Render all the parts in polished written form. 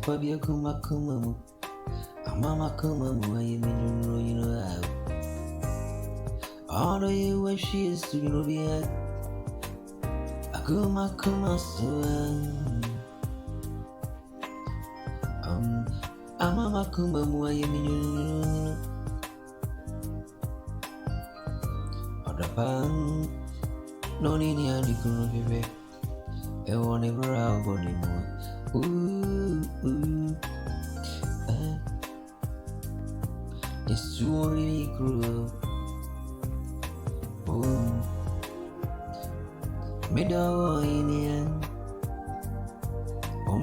Fabia Kuma Kumamu, a Mama Kumamu, I mean, you know, all the you where she is to be at Akuma Kuma so a Mama Kumamu, I mean, you know, or the pan, no need any Kumabe, I won't ever have anymore. Ooh, it's really cruel. Middle Indian, or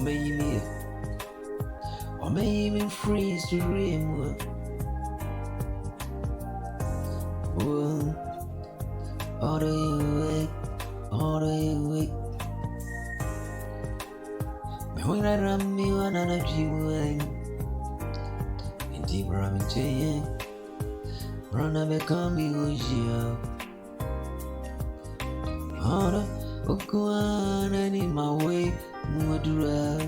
maybe freeze to dream. Order you wake. When I ram me one and a dream, and deep ramming chain, run a become you. Order, Okuan, and in my way, Mudra.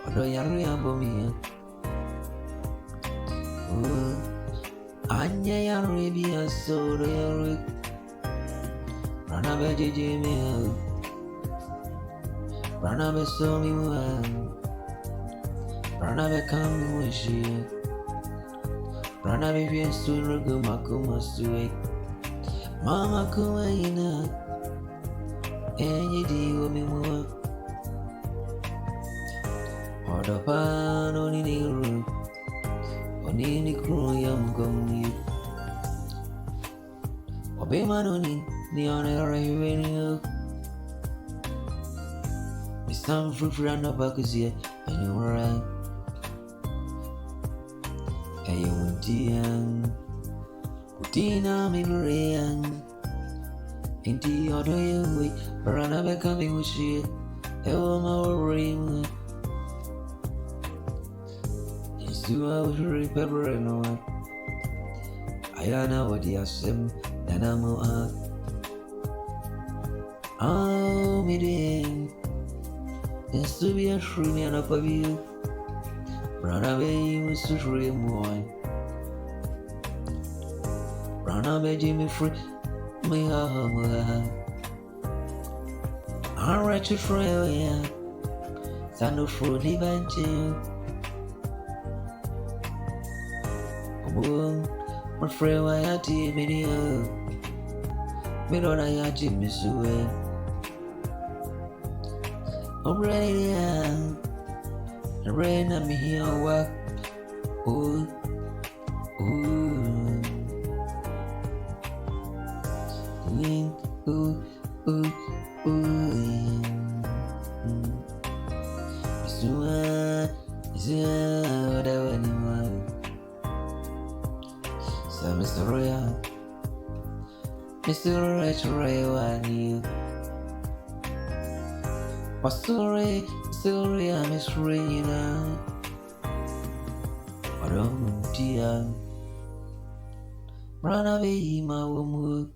Order Yari Abomi. Anya Arabia, so the Ranabe Jimmy, Ranabe saw me well, Ranabe come with she, Ranabe feels to Rugu Makumas to wake, Mama Kumaina, and you do me more. Or the pan on any room, on any crew, young gum. Obey Manoni. The honor revenue is time for friend of Bakusia, and you were right. And you went young, Utina Mimurian, in the other way, Barana coming with she, Elma ring. It's 2 hours repepper and what I know what you assume, and I'm oh, me ding. It's to be a shrimp and up of you. Run away, Mr. Shrimp boy. Run away, Jimmy Free. Me, I'm right to trail, yeah. Sand of fruit, even too. Oh, my friend, I had to me, me don't I had to miss away. Already, the rain at me here, walk. Ooh, ooh, ooh, ooh, ooh. It's whatever anyone. So, Mr. Royal, Mr. Royal, I knew. Sorry, I'm afraid now. I don't dear. Run away, my woman.